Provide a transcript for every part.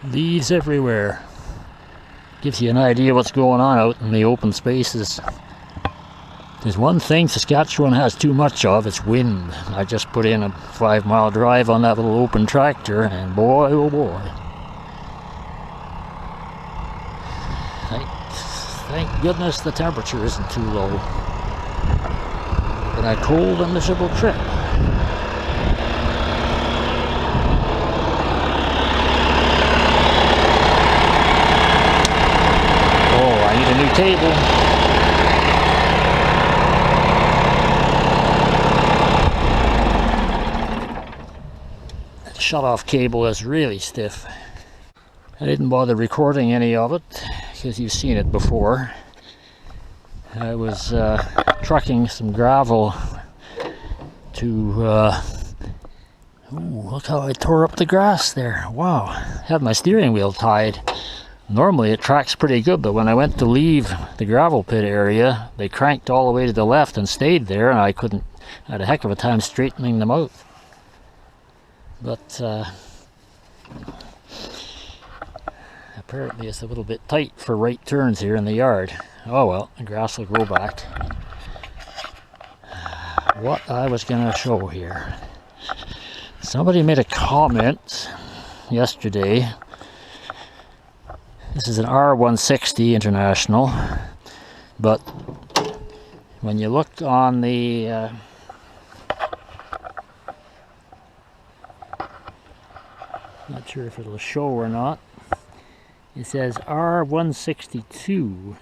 Leaves everywhere. Gives you an idea what's going on out in the open spaces. There's one thing Saskatchewan has too much of, it's wind. I just put in a 5-mile drive on that little open tractor, and boy oh boy. Thank goodness the temperature isn't too low. Been a cold and miserable trip. Oh, I need a new table. Shut-off cable is really stiff. I didn't bother recording any of it because you've seen it before. I was trucking some gravel to ooh, look how I tore up the grass there. Wow, had my steering wheel tied. Normally it tracks pretty good, but when I went to leave the gravel pit area, they cranked all the way to the left and stayed there, and I had a heck of a time straightening them out. But apparently it's a little bit tight for right turns here in the yard. Oh well, the grass will grow back. What I was going to show here. Somebody made a comment yesterday. This is an R160 International, but when you look on the not sure if it'll show or not. It says R162,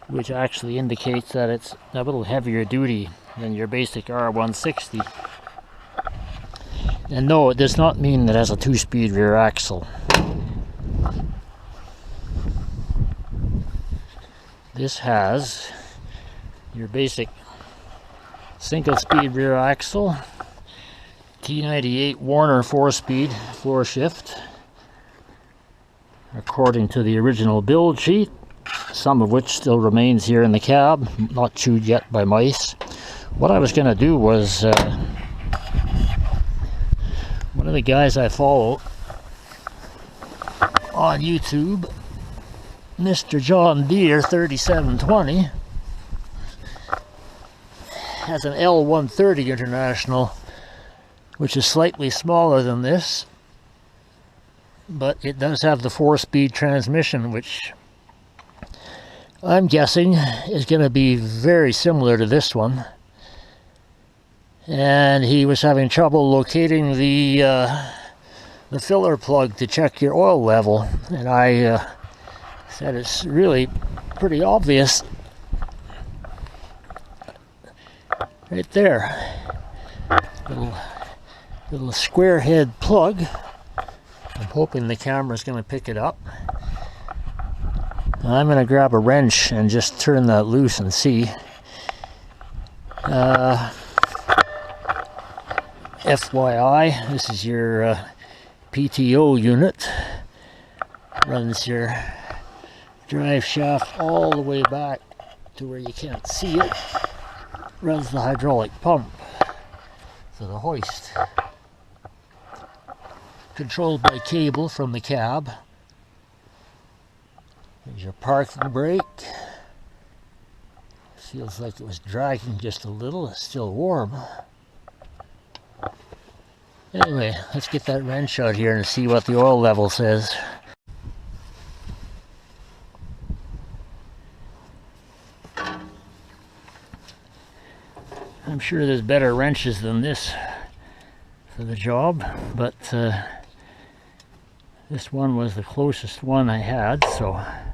which actually indicates that it's a little heavier duty than your basic R160. And no, it does not mean it has a 2-speed rear axle. This has your basic single-speed rear axle, T98 Warner 4-speed floor shift, according to the original build sheet, some of which still remains here in the cab, not chewed yet by mice. What I was going to do was, one of the guys I follow on YouTube, Mr. John Deere 3720, has an L130 International, which is slightly smaller than this, but it does have the 4-speed transmission, which I'm guessing is going to be very similar to this one. And he was having trouble locating the filler plug to check your oil level, and I said it's really pretty obvious right there. Little square head plug. I'm hoping the camera's going to pick it up. I'm going to grab a wrench and just turn that loose and see. FYI, this is your PTO unit. Runs your drive shaft all the way back to where you can't see it. Runs the hydraulic pump. So the hoist, controlled by cable from the cab. There's your parking brake. Feels like it was dragging just a little. It's still warm. Anyway, let's get that wrench out here and see what the oil level says. I'm sure there's better wrenches than this for the job, but this one was the closest one I had, so I'm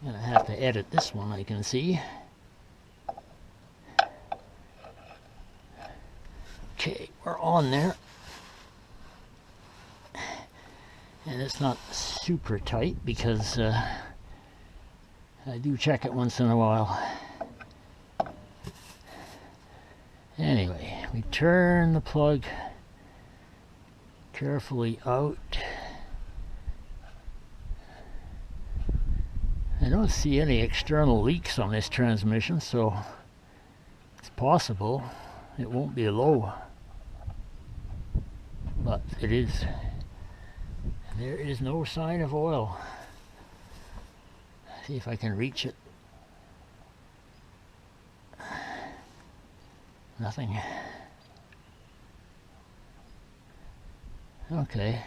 gonna have to edit this one, I can see. Okay, we're on there. And it's not super tight because I do check it once in a while. Anyway, we turn the plug carefully out. I don't see any external leaks on this transmission, so it's possible it won't be low, but it is. There is no sign of oil. See if I can reach it. Nothing. Okay.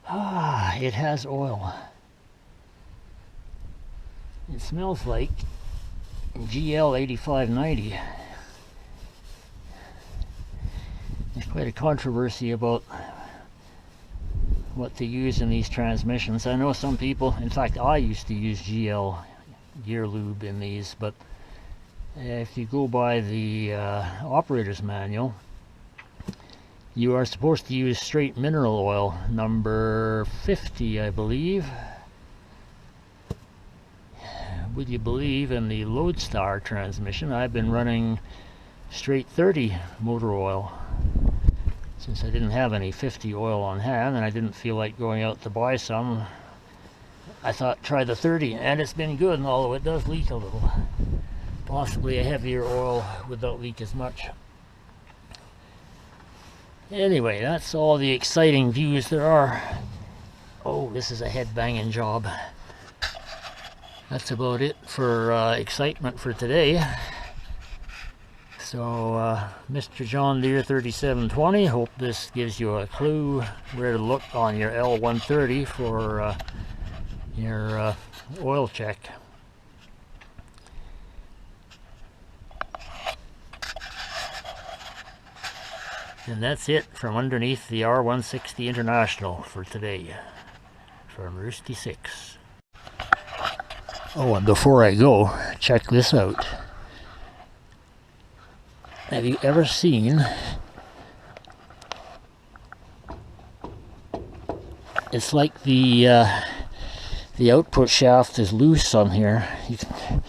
Ah, it has oil. It smells like GL 8590. There's quite a controversy about what to use in these transmissions. I know some people, in fact I used to use GL gear lube in these, but if you go by the operator's manual, you are supposed to use straight mineral oil, number 50 I believe. Would you believe in the Lodestar transmission I've been running straight 30 motor oil, since I didn't have any 50 oil on hand and I didn't feel like going out to buy some. I thought try the 30, and it's been good, and although it does leak a little. Possibly a heavier oil would not leak as much. Anyway, that's all the exciting views there are. Oh, this is a head banging job. That's about it for excitement for today. So, Mr. John Deere 3720, hope this gives you a clue where to look on your L130 for your oil check. And that's it from underneath the R160 International for today, from Roosty 6. Oh, and before I go, check this out. Have you ever seen, it's like the output shaft is loose on here. You can